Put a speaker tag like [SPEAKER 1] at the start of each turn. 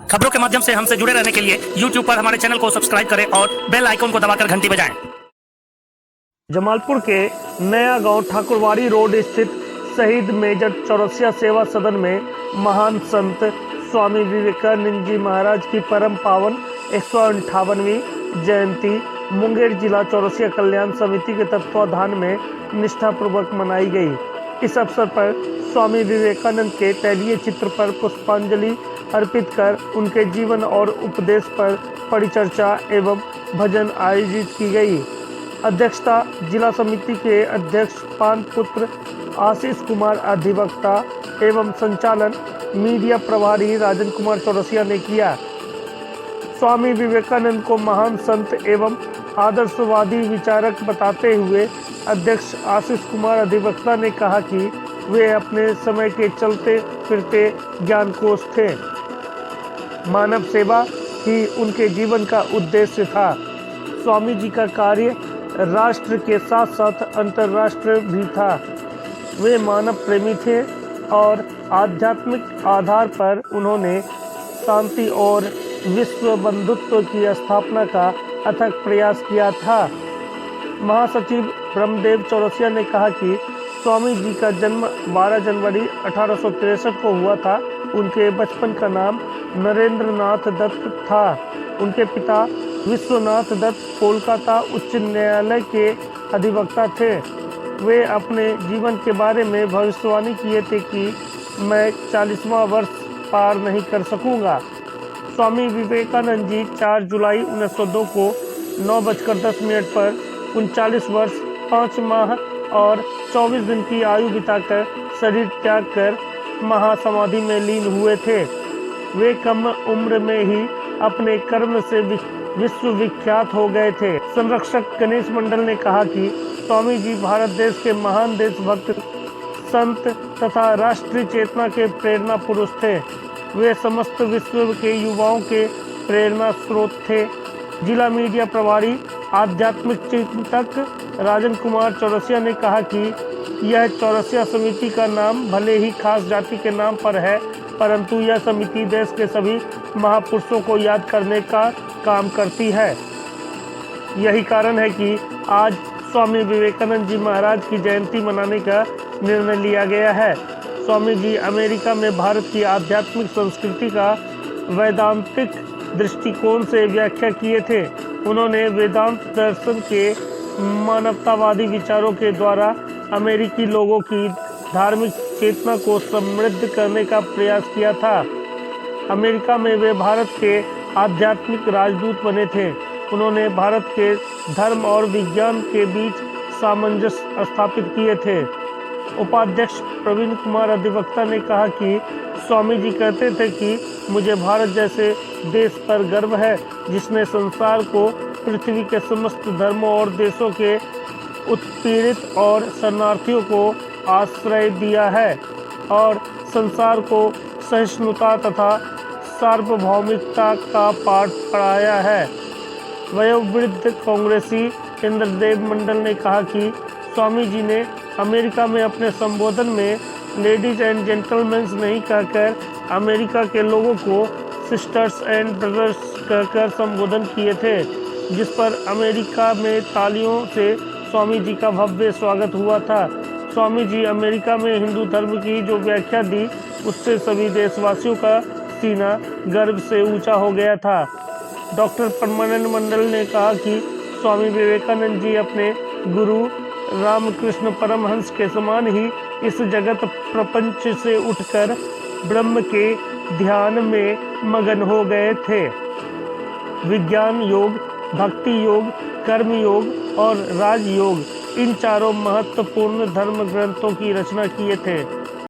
[SPEAKER 1] खबरों के माध्यम से हमसे जुड़े रहने के लिए YouTube पर हमारे चैनल को सब्सक्राइब करें और बेल आइकन को दबाकर घंटी बजाएं।
[SPEAKER 2] जमालपुर के नया गांव ठाकुरवाड़ी रोड स्थित शहीद मेजर चौरसिया सेवा सदन में महान संत स्वामी विवेकानंद जी महाराज की परम पावन 158वीं जयंती मुंगेर जिला चौरसिया कल्याण समिति के तत्वाधान में निष्ठापूर्वक मनाई गई। इस अवसर पर स्वामी विवेकानंद के तैलीय चित्र पर पुष्पांजलि अर्पित कर उनके जीवन और उपदेश पर परिचर्चा एवं भजन आयोजित की गई। अध्यक्षता जिला समिति के अध्यक्ष पान पुत्र आशीष कुमार अधिवक्ता एवं संचालन मीडिया प्रभारी राजन कुमार चौरसिया ने किया। स्वामी विवेकानंद को महान संत एवं आदर्शवादी विचारक बताते हुए अध्यक्ष आशीष कुमार अधिवक्ता ने कहा कि वे अपने समय के चलते फिरते ज्ञानकोश थे। मानव सेवा ही उनके जीवन का उद्देश्य था। स्वामी जी का कार्य राष्ट्र के साथ साथ अंतर्राष्ट्रीय भी था। वे मानव प्रेमी थे और आध्यात्मिक आधार पर उन्होंने शांति और विश्व बंधुत्व की स्थापना का अथक प्रयास किया था। महासचिव ब्रह्मदेव चौरसिया ने कहा कि स्वामी जी का जन्म 12 जनवरी 1863 को हुआ था। उनके बचपन का नाम नरेंद्र नाथ दत्त था। उनके पिता विश्वनाथ दत्त कोलकाता उच्च न्यायालय के अधिवक्ता थे। वे अपने जीवन के बारे में भविष्यवाणी किए थे कि मैं 40वां वर्ष पार नहीं कर सकूंगा। स्वामी विवेकानंद जी 4 जुलाई 1902 को 9:10 पर 39 वर्ष 5 माह और 24 दिन की आयु बिताकर शरीर त्याग कर महासमाधि में लीन हुए थे। वे कम उम्र में ही अपने कर्म से विश्व विख्यात हो गए थे। संरक्षक गणेश मंडल ने कहा कि स्वामी जी भारत देश के महान देशभक्त संत तथा राष्ट्रीय चेतना के प्रेरणा पुरुष थे। वे समस्त विश्व के युवाओं के प्रेरणा स्रोत थे। जिला मीडिया प्रभारी आध्यात्मिक चिंतक राजन कुमार चौरसिया ने कहा कि यह चौरसिया समिति का नाम भले ही खास जाति के नाम पर है, परंतु यह समिति देश के सभी महापुरुषों को याद करने का काम करती है। यही कारण है कि आज स्वामी विवेकानंद जी महाराज की जयंती मनाने का निर्णय लिया गया है। स्वामी जी अमेरिका में भारत की आध्यात्मिक संस्कृति का वैदांतिक दृष्टिकोण से व्याख्या किए थे। उन्होंने वेदांत दर्शन के मानवतावादी विचारों के द्वारा अमेरिकी लोगों की धार्मिक चेतना को समृद्ध करने का प्रयास किया था। अमेरिका में वे भारत के आध्यात्मिक राजदूत बने थे। उन्होंने भारत के धर्म और विज्ञान के बीच सामंजस्य स्थापित किए थे। उपाध्यक्ष प्रवीण कुमार अधिवक्ता ने कहा कि स्वामी जी कहते थे कि मुझे भारत जैसे देश पर गर्व है जिसने संसार को पृथ्वी के समस्त धर्मों और देशों के उत्पीड़ित और शरणार्थियों को आश्रय दिया है और संसार को सहिष्णुता तथा सार्वभौमिकता का पाठ पढ़ाया है। वयोवृद्ध कांग्रेसी इंद्रदेव मंडल ने कहा कि स्वामी जी ने अमेरिका में अपने संबोधन में लेडीज एंड जेंटलमैन नहीं कहकर अमेरिका के लोगों को सिस्टर्स एंड ब्रदर्स कहकर संबोधन किए थे, जिस पर अमेरिका में तालियों से स्वामी जी का भव्य स्वागत हुआ था। स्वामी जी अमेरिका में हिंदू धर्म की जो व्याख्या दी उससे सभी देशवासियों का सीना गर्व से ऊंचा हो गया था। डॉक्टर परमानंद मंडल ने कहा कि स्वामी विवेकानंद जी अपने गुरु रामकृष्ण परमहंस के समान ही इस जगत प्रपंच से उठकर ब्रह्म के ध्यान में मगन हो गए थे। विज्ञान योग, भक्ति योग, कर्म योग और राजयोग इन चारों महत्वपूर्ण धर्म ग्रंथों की रचना किए थे।